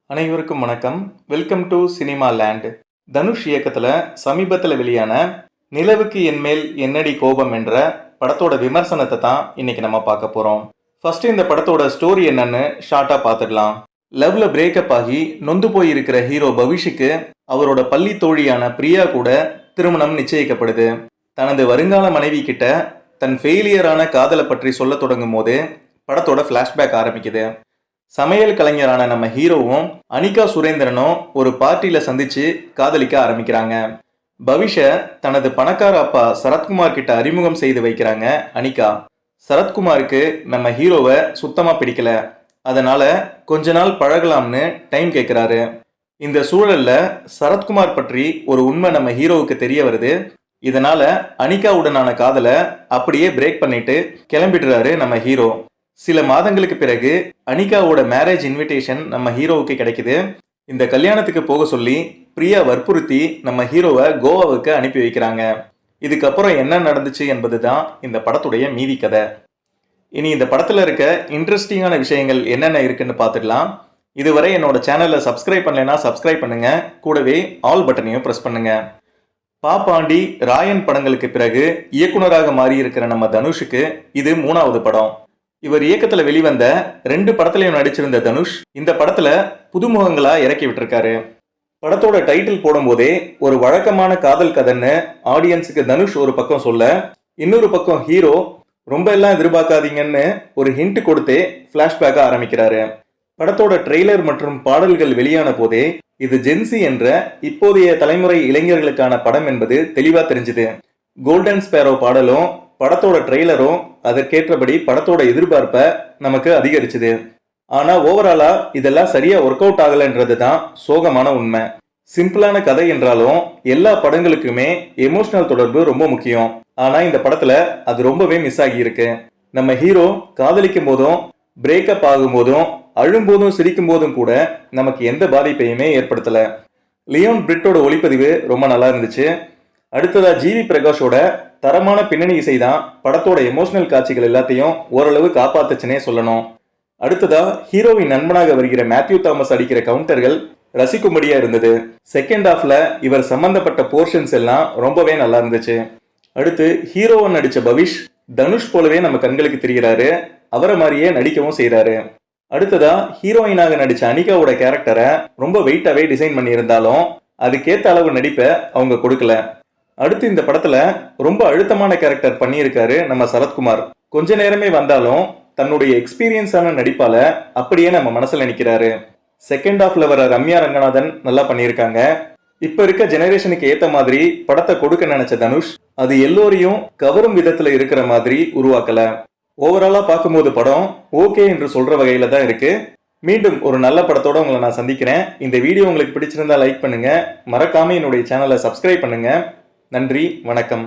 அனைவருக்கும் வணக்கம். Welcome to cinema land. Dhanush இயக்கத்தில் சமீபத்தில் வெளியான நிலவுக்கு என்மேல் என்னடி கோபம் என்ற படத்தோட விமர்சனத்தை தான் இன்னைக்கு நம்ம பார்க்க போகிறோம். ஃபர்ஸ்ட் இந்த படத்தோட ஸ்டோரி என்னன்னு ஷார்ட்டாக பார்த்துடலாம். லவ்ல பிரேக்கப் ஆகி நொந்து போயிருக்கிற ஹீரோ பவிஷுக்கு அவரோட பள்ளி தோழியான பிரியா கூட திருமணம் நிச்சயிக்கப்படுது. தனது வருங்கால மனைவி கிட்ட தன் ஃபெயிலியரான காதலை பற்றி சொல்ல தொடங்கும் போது படத்தோட ஃப்ளாஷ்பேக் ஆரம்பிக்குது. சமையல் கலைஞரான நம்ம ஹீரோவும் அனிகா சுரேந்திரனும் ஒரு பார்ட்டியில சந்திச்சு காதலிக்க ஆரம்பிக்கிறாங்க. பவிஷ தனது பணக்கார அப்பா சரத்குமார் கிட்ட அறிமுகம் செய்து வைக்கிறாங்க அனிகா. சரத்குமாருக்கு நம்ம ஹீரோவை சுத்தமா பிடிக்கல, அதனால கொஞ்ச நாள் பழகலாம்னு டைம் கேட்கிறாரு. இந்த சூழல்ல சரத்குமார் பற்றி ஒரு உண்மை நம்ம ஹீரோவுக்கு தெரிய வருது. இதனால அனிகாவுடனான காதலை அப்படியே பிரேக் பண்ணிட்டு கிளம்பிடுறாரு நம்ம ஹீரோ. சில மாதங்களுக்கு பிறகு அனிகாவோட மேரேஜ் இன்விடேஷன் நம்ம ஹீரோவுக்கு கிடைக்குது. இந்த கல்யாணத்துக்கு போக சொல்லி பிரியா வற்புறுத்தி நம்ம ஹீரோவை கோவாவுக்கு அனுப்பி வைக்கிறாங்க. இதுக்கப்புறம் என்ன நடந்துச்சு என்பது தான் இந்த படத்துடைய மீதி கதை. இனி இந்த படத்தில் இருக்க இன்ட்ரெஸ்டிங்கான விஷயங்கள் என்னென்ன இருக்குன்னு பார்த்துக்கலாம். இதுவரை என்னோட சேனலை சப்ஸ்கிரைப் பண்ணலைன்னா சப்ஸ்கிரைப் பண்ணுங்க, கூடவே ஆல் பட்டனையும் ப்ரெஸ் பண்ணுங்க. பாப்பாண்டி, ராயன் படங்களுக்கு பிறகு இயக்குனராக மாறி இருக்கிற நம்ம தனுஷுக்கு இது 3வது படம். இவர் இயக்கத்துல வெளிவந்த 2 படத்திலையும் நடிச்சிருந்த தனுஷ் இந்த படத்துல புதுமுகங்களா இறக்கி விட்டுருக்காரு. படத்தோட டைட்டில் போடும் போதே ஒரு வழக்கமான காதல் கதைன்னு ஆடியன்ஸுக்கு தனுஷ் ஒரு பக்கம் சொல்ல, இன்னொரு பக்கம் ஹீரோ ரொம்ப எல்லாம் எதிர்பார்க்காதீங்கன்னு ஒரு ஹிண்ட் கொடுத்தே பிளாஷ்பேக்க ஆரம்பிக்கிறாரு. படத்தோட ட்ரெய்லர் மற்றும் பாடல்கள் வெளியான போதே இது ஜென்சி என்ற இப்போதைய தலைமுறை இளைஞர்களுக்கான படம் என்பது தெளிவா தெரிஞ்சுது. கோல்டன் ஸ்பேரோ பாடலும் படத்தோட ட்ரெய்லரும் அதற்கேற்றபடி படத்தோட எதிர்பார்ப்பை நமக்கு அதிகரிச்சுது. ஆனா ஓவராலா இதெல்லாம் சரியா ஒர்க் அவுட் ஆகலைன்றது தான் சோகமான உண்மை. சிம்பிளான கதை என்றாலும் எல்லா படங்களுக்குமே எமோஷனல் தொடர்பு ரொம்ப முக்கியம். ஆனா இந்த படத்துல அது ரொம்பவே மிஸ் ஆகி இருக்கு. நம்ம ஹீரோ காதலிக்கும் போதும் பிரேக்கப் ஆகும் போதும் அழும்போதும் சிரிக்கும் போதும் கூட நமக்கு எந்த பாதிப்பையுமே ஏற்படுத்தல. லியோன் பிரிட்டோட ஒளிப்பதிவு ரொம்ப நல்லா இருந்துச்சு. அடுத்ததா ஜிவி பிரகாஷோட தரமான பின்னணி இசை தான் படத்தோட எமோஷனல் காட்சிகள் எல்லாத்தையும் ஓரளவு காப்பாத்துச்சுன்னே சொல்லணும். அடுத்ததா ஹீரோவின் நண்பனாக வருகிற மேத்யூ தாமஸ் அடிக்கிற கவுண்டர்கள் ரசிக்கும்படியா இருந்தது. செகண்ட் ஹாஃப்ல இவர் சம்பந்தப்பட்ட போர்ஷன்ஸ் எல்லாம் ரொம்பவே நல்லா இருந்துச்சு. அடுத்து ஹீரோவன் நடிச்ச பவிஷ் தனுஷ் போலவே நம்ம கண்களுக்கு தெரிகிறாரு. அவரை மாதிரியே நடிக்கவும் செய்யறாரு. அடுத்ததா ஹீரோயினாக நடிச்ச அனிகாவோட கேரக்டரை ரொம்ப வெயிட்டாவே டிசைன் பண்ணி இருந்தாலும் அதுக்கேற்ற அளவு நடிப்பை அவங்க கொடுக்கல. அடுத்து இந்த படத்துல ரொம்ப அழுத்தமான கேரக்டர் பண்ணியிருக்காரு நம்ம சரத்குமார். கொஞ்ச நேரமே வந்தாலும் தன்னுடைய எக்ஸ்பீரியன்ஸான நடிப்பால அப்படியே நம்ம மனசுல நிக்கிறாரு. செகண்ட் ஹாஃப்ல வர ரம்யா ரங்கநாதன் நல்லா பண்ணியிருக்காங்க. இப்ப இருக்க ஜெனரேஷனுக்கு ஏத்த மாதிரி படத்தை கொடுக்க நினைச்ச தனுஷ் அது எல்லோரையும் கவரும் விதத்துல இருக்கிற மாதிரி உருவாக்கல. ஓவராலா பார்க்கும்போது படம் ஓகே என்று சொல்ற வகையில தான் இருக்கு. மீண்டும் ஒரு நல்ல படத்தோட உங்களை நான் சந்திக்கிறேன். இந்த வீடியோ உங்களுக்கு பிடிச்சிருந்தா லைக் பண்ணுங்க, மறக்காம என்னுடைய சேனலை சப்ஸ்கிரைப் பண்ணுங்க. நன்றி, வணக்கம்.